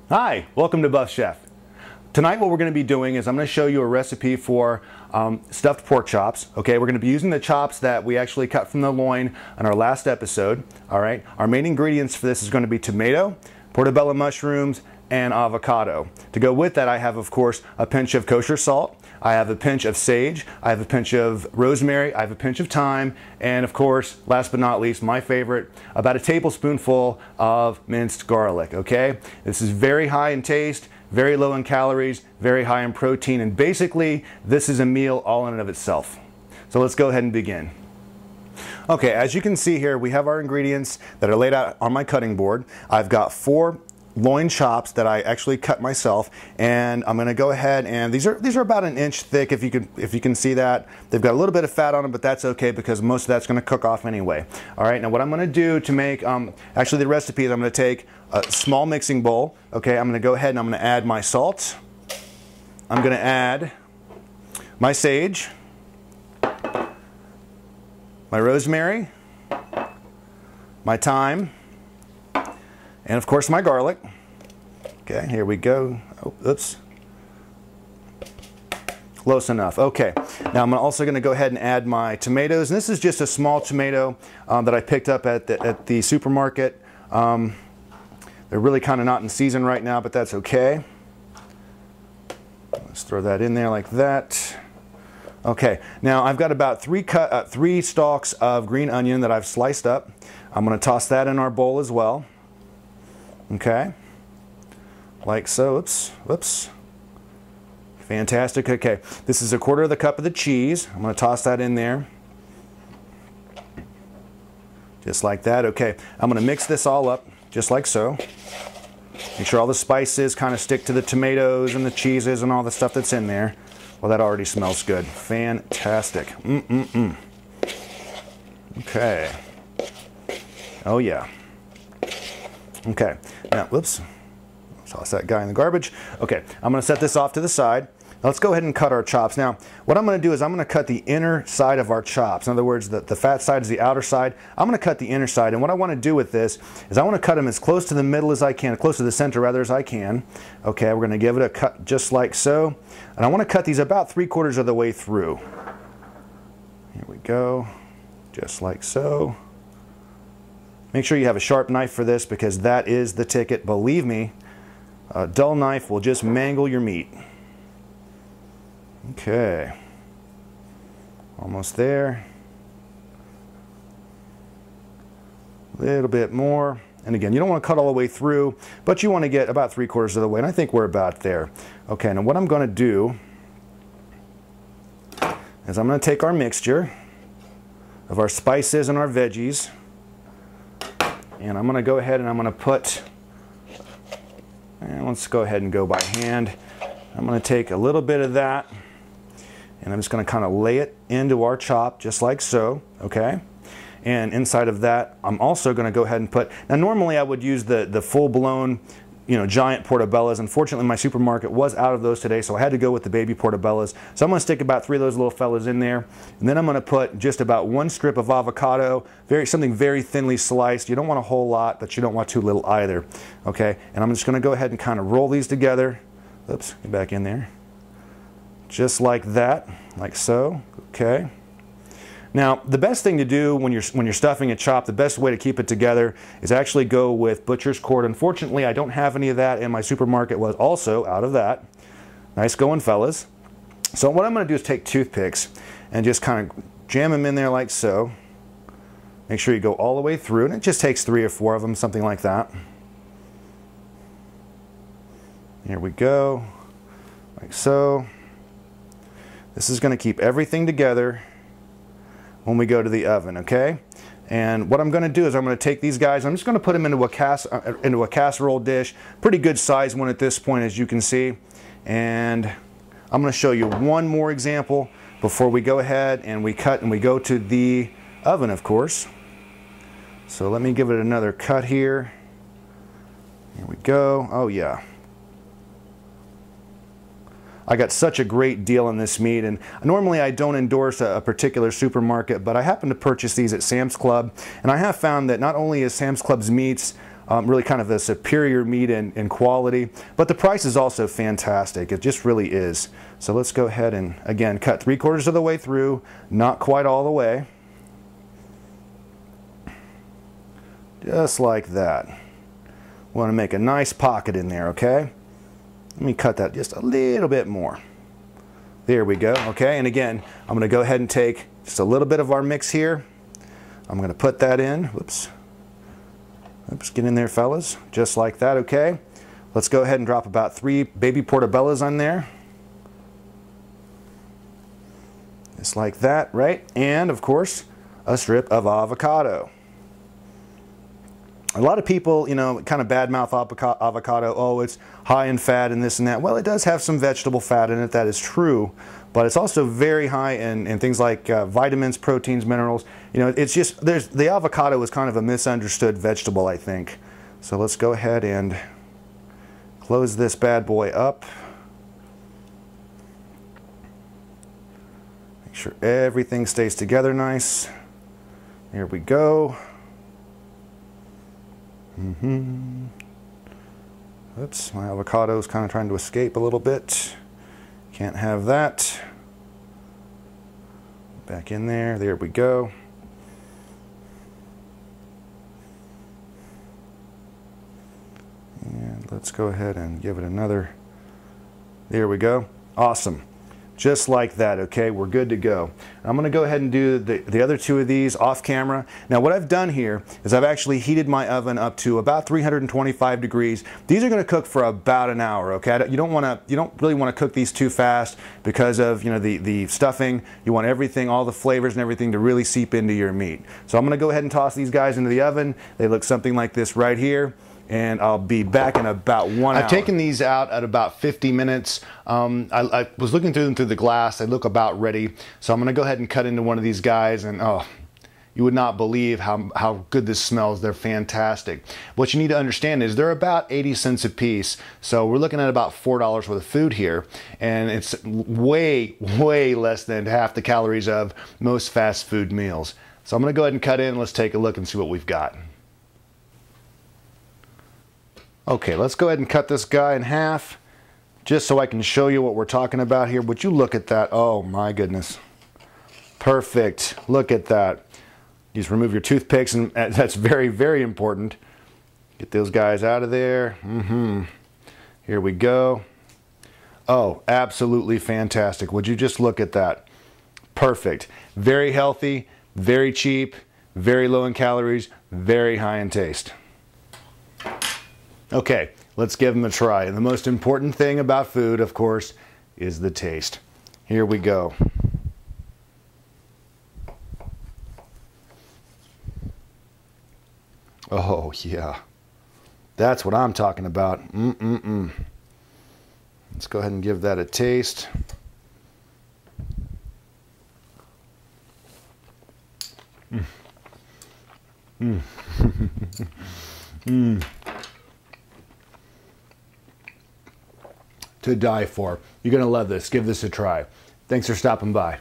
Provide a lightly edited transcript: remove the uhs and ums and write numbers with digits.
Hi, welcome to Buff Chef. Tonight what we're going to be doing is I'm going to show you a recipe for stuffed pork chops. Okay, we're going to be using the chops that we actually cut from the loin on our last episode. All right, our main ingredients for this is going to be tomato, portabella mushrooms, and avocado. To go with that, I have, of course, a pinch of kosher salt. I have a pinch of sage, I have a pinch of rosemary, I have a pinch of thyme, and of course, last but not least, my favorite, about a tablespoonful of minced garlic, okay? This is very high in taste, very low in calories, very high in protein, and basically, this is a meal all in and of itself. So let's go ahead and begin. Okay, as you can see here, we have our ingredients that are laid out on my cutting board. I've got 4 loin chops that I actually cut myself, and I'm going to go ahead and these are about an inch thick, if you can see that. They've got a little bit of fat on them, but that's okay because most of that's going to cook off anyway. All right, now what I'm going to do to make actually the recipe is I'm going to take a small mixing bowl. Okay, I'm going to go ahead and I'm going to add my salt. I'm going to add my sage, my rosemary, my thyme, and of course my garlic. Okay, here we go. Oh, oops. Close enough. Okay, now I'm also going to go ahead and add my tomatoes. And this is just a small tomato that I picked up at the supermarket. They're really kind of not in season right now, but that's okay. Let's throw that in there like that. Okay, now I've got about 3 stalks of green onion that I've sliced up. I'm going to toss that in our bowl as well. Okay, like so. Oops. Fantastic. Okay, this is 1/4 cup of the cheese. I'm going to toss that in there. Just like that. Okay, I'm going to mix this all up, just like so. Make sure all the spices kind of stick to the tomatoes and the cheeses and all the stuff that's in there. Well, that already smells good. Fantastic. Okay. Oh yeah. Okay, now, whoops, toss that guy in the garbage. Okay, I'm going to set this off to the side. Now let's go ahead and cut our chops. Now, what I'm going to do is I'm going to cut the inner side of our chops. In other words, the fat side is the outer side. I'm going to cut the inner side, and what I want to do with this is I want to cut them as close to the middle as I can, close to the center rather as I can. Okay, we're going to give it a cut just like so. And I want to cut these about 3/4 of the way through. Here we go, just like so. Make sure you have a sharp knife for this because that is the ticket. Believe me, a dull knife will just mangle your meat. Okay, almost there. A little bit more. And again, you don't want to cut all the way through, but you want to get about 3/4 of the way, and I think we're about there. Okay, now what I'm going to do is I'm going to take our mixture of our spices and our veggies, and I'm going to go ahead and I'm going to put, and let's go ahead and go by hand. I'm going to take a little bit of that, and I'm just going to kind of lay it into our chop, just like so, okay? And inside of that, I'm also going to go ahead and put, now normally I would use the full-blown, giant portabellas. Unfortunately, my supermarket was out of those today, so I had to go with the baby portabellas. So I'm going to stick about 3 of those little fellas in there, and then I'm going to put just about 1 strip of avocado, something very thinly sliced. You don't want a whole lot, but you don't want too little either. Okay, and I'm just going to go ahead and kind of roll these together. Oops, get back in there. Just like that, like so. Okay. Now, the best thing to do when you're stuffing a chop, the best way to keep it together is actually go with butcher's cord. Unfortunately, I don't have any of that, and my supermarket was also out of that. Nice going, fellas. So what I'm going to do is take toothpicks and just kind of jam them in there like so. Make sure you go all the way through, and it just takes 3 or 4 of them, something like that. Here we go, like so. This is going to keep everything together when we go to the oven, okay? And what I'm going to do is I'm going to take these guys, I'm just going to put them into a casserole dish, pretty good size one at this point, as you can see. And I'm going to show you one more example before we go ahead and we cut and we go to the oven, of course. So let me give it another cut here. Here we go. Oh yeah. I got such a great deal on this meat, and normally I don't endorse a particular supermarket, but I happen to purchase these at Sam's Club, and I have found that not only is Sam's Club's meats really kind of a superior meat in quality, but the price is also fantastic. It just really is. So let's go ahead and, again, cut 3/4 of the way through, not quite all the way. Just like that. Want to make a nice pocket in there, okay? Let me cut that just a little bit more. There we go, okay? And again, I'm going to go ahead and take just a little bit of our mix here. I'm going to put that in. Whoops. Oops, get in there, fellas. Just like that, okay? Let's go ahead and drop about 3 baby portabellas on there. Just like that, right? And, of course, a strip of avocado. A lot of people, you know, kind of badmouth avocado. Oh, it's high in fat and this and that. Well, it does have some vegetable fat in it. That is true. But it's also very high in things like vitamins, proteins, minerals. You know, it's just, the avocado is kind of a misunderstood vegetable, I think. So let's go ahead and close this bad boy up. Make sure everything stays together nice. Here we go. Oops, my avocado is kind of trying to escape a little bit. Can't have that. Back in there. There we go. And let's go ahead and give it another. There we go. Awesome. Just like that, okay? We're good to go. I'm going to go ahead and do the other 2 of these off camera. Now what I've done here is I've actually heated my oven up to about 325 degrees. These are going to cook for about an hour, okay? You don't really want to cook these too fast because of, you know, the stuffing. You want everything, all the flavors and everything to really seep into your meat. So I'm going to go ahead and toss these guys into the oven. They look something like this right here. And I'll be back in about 1 hour. I've taken these out at about 50 minutes. I was looking through them through the glass. They look about ready. So I'm going to go ahead and cut into one of these guys. And oh, you would not believe how good this smells. They're fantastic. What you need to understand is they're about 80 cents a piece. So we're looking at about $4 worth of food here. And it's way, way less than half the calories of most fast food meals. So I'm going to go ahead and cut in. Let's take a look and see what we've got. Okay, let's go ahead and cut this guy in half, just so I can show you what we're talking about here. Would you look at that? Oh my goodness. Perfect. Look at that. You just remove your toothpicks, and that's very, very important. Get those guys out of there. Here we go. Oh, absolutely fantastic. Would you just look at that? Perfect. Very healthy, very cheap, very low in calories, very high in taste. Okay, let's give them a try. And the most important thing about food, of course, is the taste. Here we go. Oh, yeah. That's what I'm talking about. Let's go ahead and give that a taste. To die for. You're going to love this. Give this a try. Thanks for stopping by.